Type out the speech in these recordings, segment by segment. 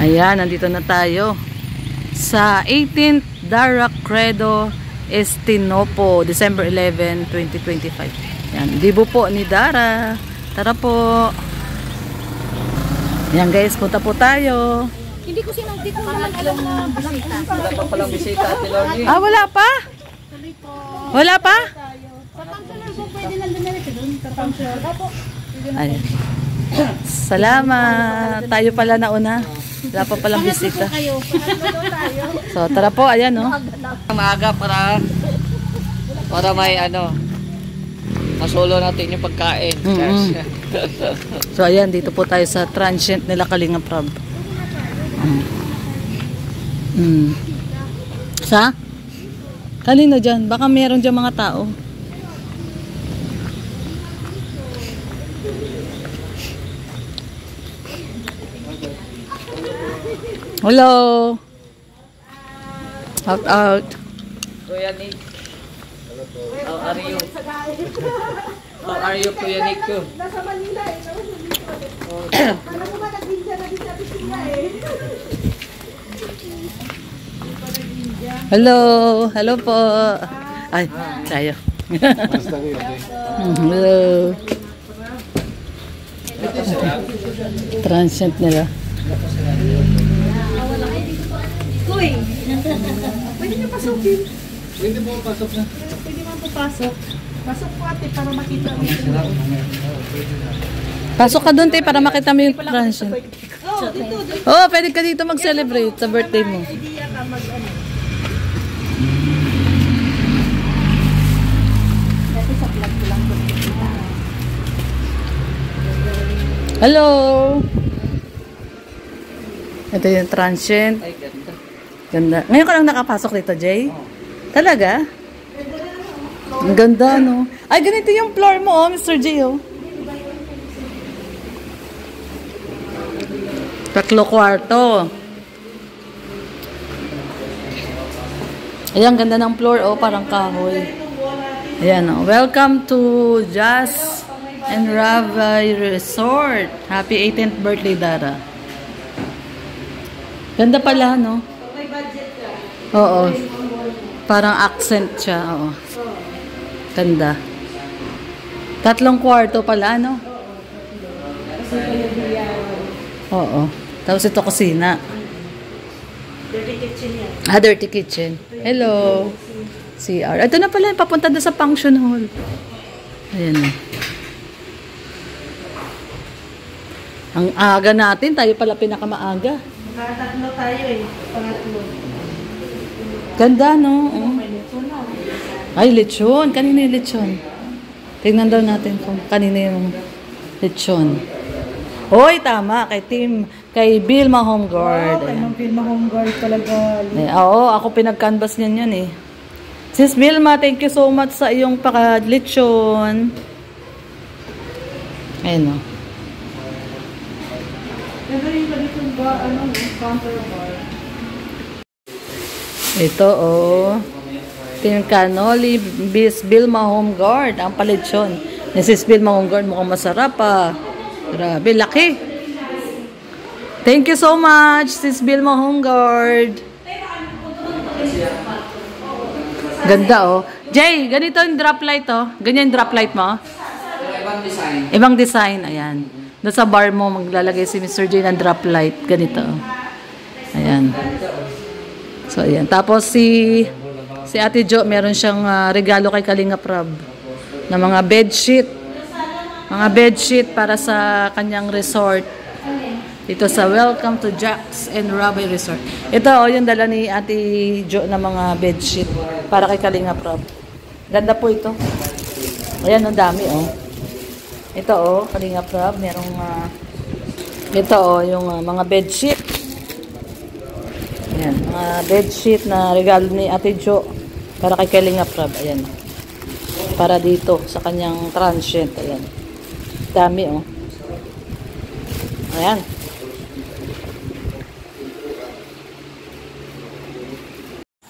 Ayan, nandito na tayo sa 18th Dara Credo Estinopo, December 11, 2025. Yan, dibo po ni Dara. Tara po. Yan guys, punta po tayo. Hindi ko sinunod ko naman alam na bisita. Wala pa palang bisita, Ate Lorny. Ah, wala pa? Wala pa? Sa pensioner po, pwede lang dumiretso doon. Sa pensioner. Opo. Ayan. Salamat. Tayo pala nauna. Wala pa palang bisita. So, tara po. Ayan, no? Maaga para may masolo natin yung pagkain. So, ayan. Dito po tayo sa transient nila Kalinga Prab. Sa? Kanino dyan? Baka meron dyan mga tao. Hello. Out. Kuya Nick. How are you? How are you, Kuya Nick? Nasa Manila eh. Alam mo ba, nag-India na din sa Piscina eh. Hello. Hello po. Ay, tayo. Hello. Transient nila. Uy! Pwede niyo pasukin. Pwede po pasok na. Pwede man po pasok. Pasok po ate para makita mo. Pasok ka doon, te, para makita mo yung transient. Oh, dito. Oh, pwede ka dito mag-celebrate sa birthday mo. Idea ka mag-ano. Dati sa vlog ko lang po. Hello. Ito yung transient. Ay, ganda. Ganda. Ngayon ka lang nakapasok dito, Jay? Talaga? Ang ganda, no? Ay, ganito yung floor mo, oh, Mr. J, oh. 3 kwarto. Ayan, ganda ng floor, oh, parang kahoy. Ayan, oh. Welcome to Jazz and Ravay Resort. Happy 18th birthday, Dara. Ganda pala, no? Oo. Parang accent siya, oo. Ganda. 3 kwarto pala, no? Oo. Tapos ito kusina. Dirty kitchen yan. Ah, dirty kitchen. Hello. CR. Ito na pala, papunta doon sa function hall. Ayan. Ang aga natin, tayo pala pinakamaaga. Nakatatlo tayo eh. Pangatlo. Ganda, no? Oh. May nito na. Ay, lechon. Kanina yung lechon. Tingnan daw natin kung kanina yung lechon. Hoy, tama. Kay Vilma Homeguard. Wow, kay Vilma Homeguard talaga. Oo, ako pinag-canvas niyan yan eh. Sis Vilma, thank you so much sa iyong paka-lechon. Ayun, no? Pero yung ganito ba, counter bar? Ito, oh. Ito yung cannoli, Miss Vilma Homeguard. Ang palitsyon. Sis Vilma Homeguard, mukhang masarap, ah. Grabe, laki. Thank you so much, Sis Vilma Homeguard. Ganda, oh. Jay, ganito yung drop light, oh. Ganyan yung drop light mo. Ibang design. Ibang design, ayan. Doon sa bar mo, maglalagay si Mr. J ng drop light. Ganito, oh. Ayan. So, ayan. Tapos si Ate Jo, meron siyang regalo kay Kalinga Prab na mga bedsheet. Mga bedsheet para sa kanyang resort. Dito sa Welcome to Jazz and Ravay Resort. Ito, oh, yung dala ni Ate Jo na mga bedsheet para kay Kalinga Prab. Ganda po ito. Ayan, ang dami, oh. Ito, oh, Kalinga Prab. Merong, ito, oh, yung mga bedsheet. Ayan, mga bedsheet na regalo ni Ate Jo para kay Kalinga Prab. Ayan. Para dito sa kanyang transient. Ayan. Dami, oh. Ayan.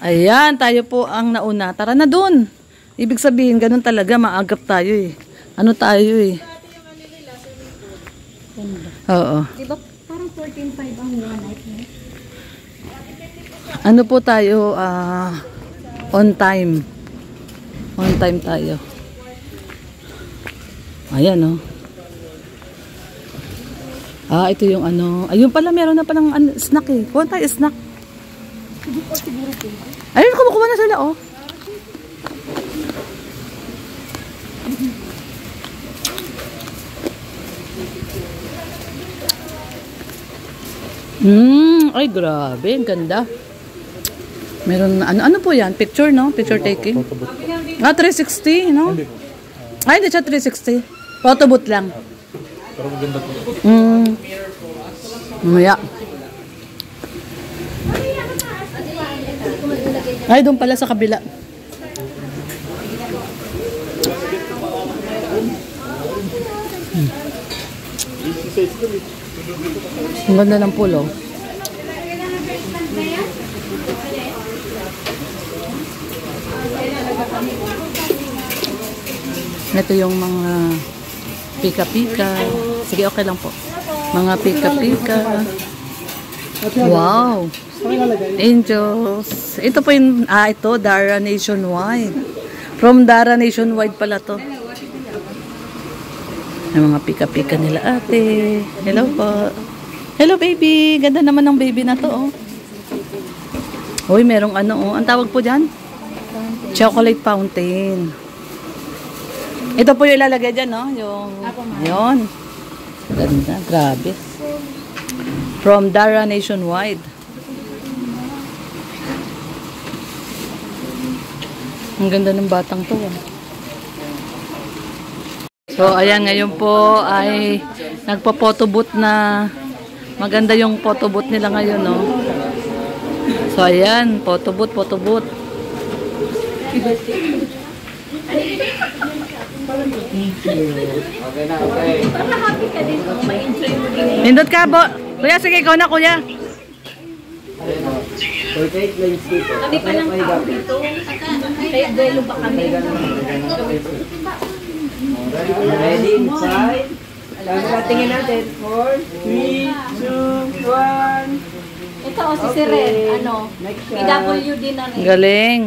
Ayan, tayo po ang nauna. Tara na dun. Ibig sabihin, ganun talaga, maagap tayo eh. Ano tayo eh. Oo. Diba parang 14.5 ang one night night. Ano po tayo, on time. On time tayo. Ayan, oh. Ito yung ano. Ayun pala, meron na palang snack eh. Kuha tayo snack. Ayun, kumukuha na sila, oh. Ay grabe, ang ganda. Meron, ano po yan? Picture, no? Picture taking. 360, no? Ay, hindi siya 360. Photo booth lang. Pero maganda po. Mamaya. Ay, doon pala sa kabila. Ang ganda ng pulo. Ito yung mga pika-pika. Sige, okay lang po. Mga pika-pika. Wow! Angels. Ito po yung, ito, Dara Nationwide. From Dara Nationwide pala to. Yung mga pika-pika nila ate. Hello po. Hello baby. Ganda naman ng baby na to, oh. Uy, merong ano, oh. Ang tawag po dyan? Chocolate fountain. Ito po yung ilalagay dyan, no? Yung, yun. Ganda, grabe. From Dara Nationwide. Ang ganda ng batang to, ah. So, ayan, ngayon po ay nagpa-photo booth na. Maganda yung photo booth nila ngayon, no? So, ayan, photo booth, photo booth. Okay na, okay. Para happy ka din, oh. Ma-enjoy mo din. Nindot ka, bo. Kuya, sige, ikaw na, kuya. Kami pa ng tao dito. Kaya duelo pa kami. Ready, inside. Tingin natin. 4, 3, 2, 1. Ito, si Siren, ano, PWD na rin. Galing.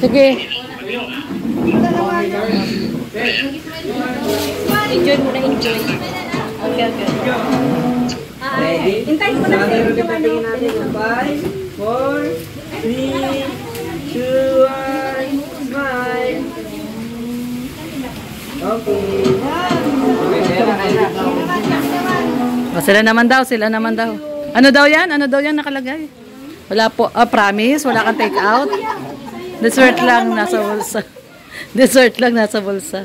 Sige. Enjoy mo na, enjoy. Okay, okay. Ready? Hintayin mo na sa Tingin yung ano. natin. 5, 4, 3, 2, 1. Smile. Okay. Sila naman daw, sila naman daw. Ano daw yan? Ano daw yan nakalagay? Wala po, promise, wala kang take out. Dessert lang nasa bulsa. Dessert lang nasa bulsa.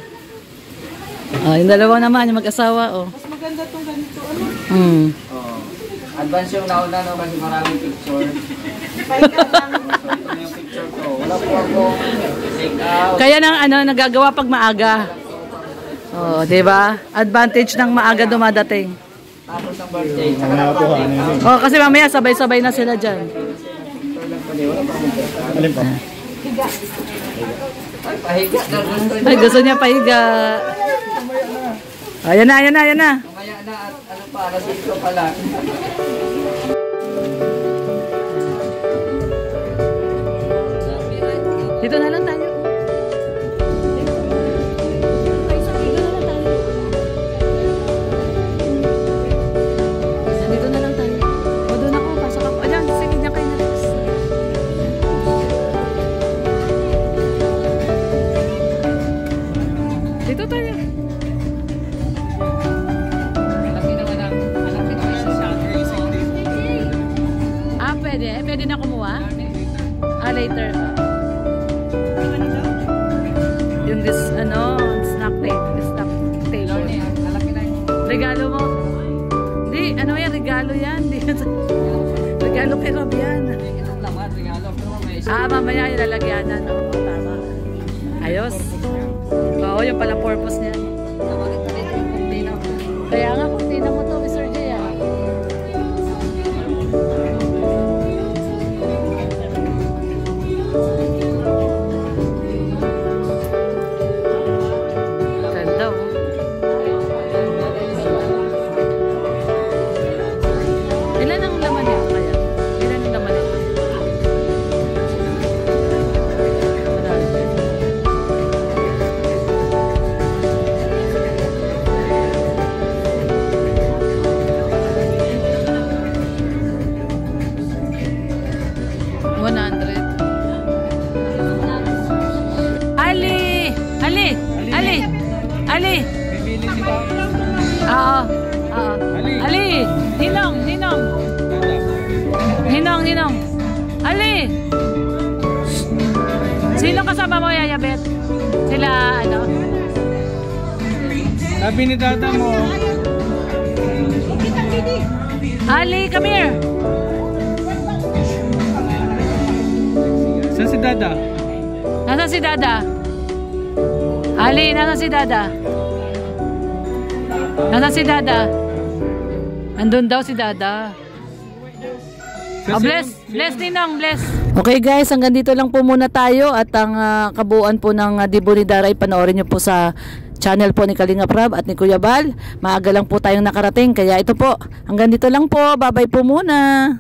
Yung dalawa naman, yung mag-asawa, oh. Mas maganda itong ganito, ano? Advance yung nauna, no? Kasi maraming picture. Pahinga lang. Ito yung picture ko. Wala po akong take out. Kaya nang ano, nagagawa pag maaga. Oh, 'di ba? Advantage ng maaga dumadating. Tapos ng birthday. Saka na po take out. Oh, kasi mamaya sabay-sabay na sila diyan. Alin pa? Ay, pahiga. Ay, gusto niya pahiga. Ayan na, ayan na, ayan na. Kaya na at ano pa, alas 5 pala. Dito na lang tayo. Dito na lang tayo. O, doon ako. Pasok ako. Ayan, sige, diyan kayo na. Dito tayo. Pwede. Pwede na kumuha? Later. Yung this, snack table. Regalo mo? Hindi, ano yan? Regalo yan. Regalo kay Rob yan. Mamaya yung lalagyan na, no? Tama. Ayos. Oo, yung pala purpose niya. Kaya nga, kung tina mo to, Mr. J, Ganda, oh. Ninong. Ali! Sino kasama mo, Yaya Beth? Sila, ano? Sabi ni tata mo. Ali, come here! Saan si Dada? Nasaan si Dada? Ali, nasaan si Dada? Nasaan si Dada? Andun daw si Dada. Oh, bless Ninong, bless. Okay guys, hanggang dito lang po muna tayo at ang kabuuan po ng Dibo ni Dara ay panoorin nyo po sa channel po ni Kalinga Prab at ni Kuya Bal. Maaga lang po tayong nakarating kaya ito po, hanggang dito lang po. Bye bye po muna.